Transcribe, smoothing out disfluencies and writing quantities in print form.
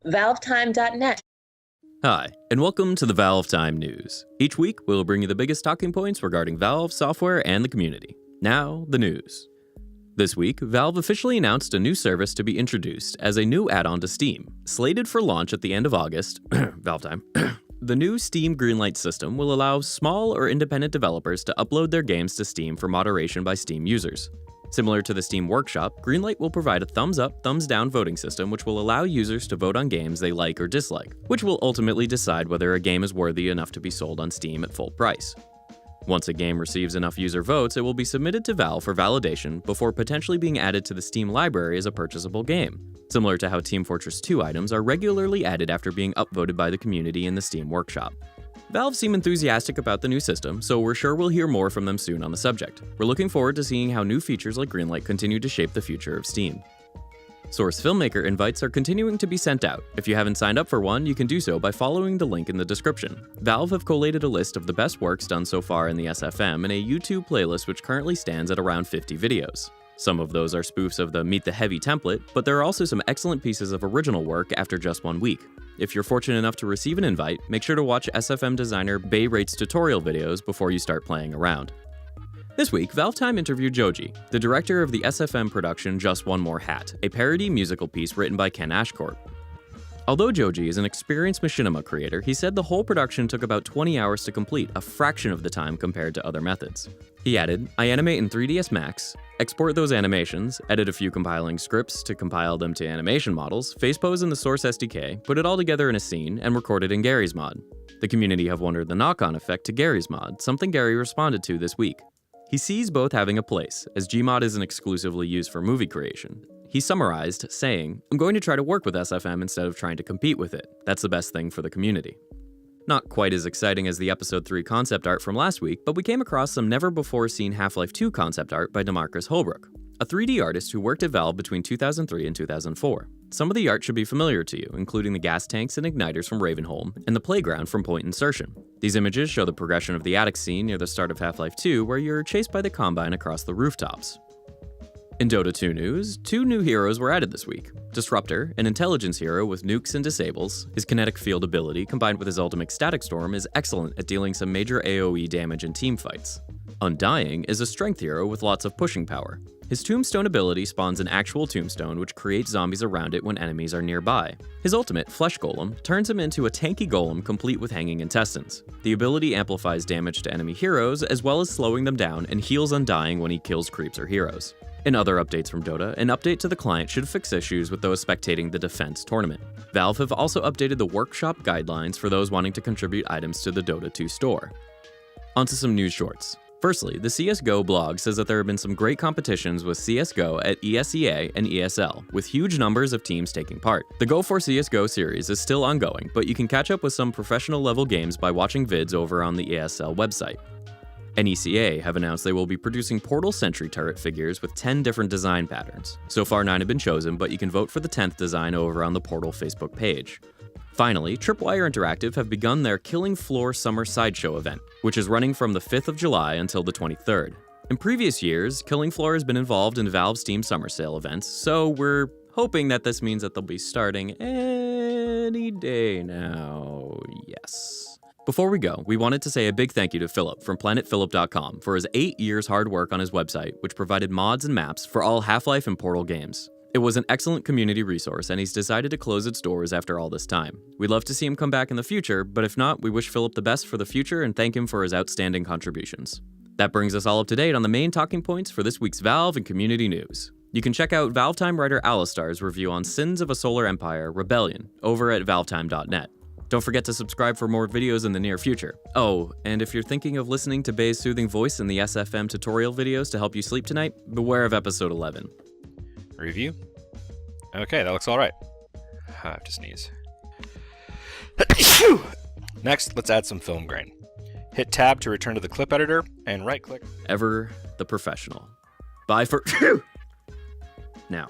ValveTime.net. Hi, and welcome to the ValveTime News. Each week, we'll bring you the biggest talking points regarding Valve, software, and the community. Now, the news. This week, Valve officially announced a new service to be introduced as a new add-on to Steam. Slated for launch at the end of August, ValveTime, the new Steam Greenlight system will allow small or independent developers to upload their games to Steam for moderation by Steam users. Similar to the Steam Workshop, Greenlight will provide a thumbs-up, thumbs-down voting system which will allow users to vote on games they like or dislike, which will ultimately decide whether a game is worthy enough to be sold on Steam at full price. Once a game receives enough user votes, it will be submitted to Valve for validation before potentially being added to the Steam library as a purchasable game, similar to how Team Fortress 2 items are regularly added after being upvoted by the community in the Steam Workshop. Valve seem enthusiastic about the new system, so we're sure we'll hear more from them soon on the subject. We're looking forward to seeing how new features like Greenlight continue to shape the future of Steam. Source Filmmaker invites are continuing to be sent out. If you haven't signed up for one, you can do so by following the link in the description. Valve have collated a list of the best works done so far in the SFM in a YouTube playlist which currently stands at around 50 videos. Some of those are spoofs of the Meet the Heavy template, but there are also some excellent pieces of original work after just 1 week. If you're fortunate enough to receive an invite, make sure to watch SFM designer Bay Rate's tutorial videos before you start playing around. This week, ValveTime interviewed Joji, the director of the SFM production Just One More Hat, a parody musical piece written by Ken Ashcourt. Although Joji is an experienced machinima creator, he said the whole production took about 20 hours to complete, a fraction of the time compared to other methods. He added, "I animate in 3ds Max, export those animations, edit a few compiling scripts to compile them to animation models, face pose in the Source SDK, put it all together in a scene, and record it in Gary's mod." The community have wondered the knock-on effect to Gary's mod, something Gary responded to this week. He sees both having a place, as Gmod isn't exclusively used for movie creation. He summarized, saying, "I'm going to try to work with SFM instead of trying to compete with it. That's the best thing for the community." Not quite as exciting as the Episode 3 concept art from last week, but we came across some never-before-seen Half-Life 2 concept art by DeMarcus Holbrook, a 3D artist who worked at Valve between 2003 and 2004. Some of the art should be familiar to you, including the gas tanks and igniters from Ravenholm, and the playground from Point Insertion. These images show the progression of the attic scene near the start of Half-Life 2, where you're chased by the Combine across the rooftops. In Dota 2 news, 2 new heroes were added this week. Disruptor, an intelligence hero with nukes and disables. His kinetic field ability, combined with his ultimate static storm, is excellent at dealing some major AoE damage in teamfights. Undying is a strength hero with lots of pushing power. His tombstone ability spawns an actual tombstone which creates zombies around it when enemies are nearby. His ultimate, Flesh Golem, turns him into a tanky golem complete with hanging intestines. The ability amplifies damage to enemy heroes as well as slowing them down and heals Undying when he kills creeps or heroes. In other updates from Dota, an update to the client should fix issues with those spectating the Defense tournament. Valve have also updated the Workshop guidelines for those wanting to contribute items to the Dota 2 store. Onto some news shorts. Firstly, the CSGO blog says that there have been some great competitions with CSGO at ESEA and ESL, with huge numbers of teams taking part. The Go for CSGO series is still ongoing, but you can catch up with some professional level games by watching vids over on the ESL website. NECA have announced they will be producing Portal Sentry turret figures with 10 different design patterns. So far 9 have been chosen, but you can vote for the 10th design over on the Portal Facebook page. Finally, Tripwire Interactive have begun their Killing Floor Summer Sideshow event, which is running from the 5th of July until the 23rd. In previous years, Killing Floor has been involved in Valve's Steam Summer Sale events, so we're hoping that this means that they'll be starting any day now. Yes. Before we go, we wanted to say a big thank you to Philip from PlanetPhilip.com for his 8 years hard work on his website, which provided mods and maps for all Half-Life and Portal games. It was an excellent community resource, and he's decided to close its doors after all this time. We'd love to see him come back in the future, but if not, we wish Philip the best for the future and thank him for his outstanding contributions. That brings us all up to date on the main talking points for this week's Valve and community news. You can check out ValveTime writer Alistar's review on Sins of a Solar Empire: Rebellion over at ValveTime.net. Don't forget to subscribe for more videos in the near future. Oh, and if you're thinking of listening to Bay's soothing voice in the SFM tutorial videos to help you sleep tonight, beware of episode 11. Review? Okay, that looks alright. I have to sneeze. Next, let's add some film grain. Hit tab to return to the clip editor, and right-click. Ever the professional. Bye for... Now,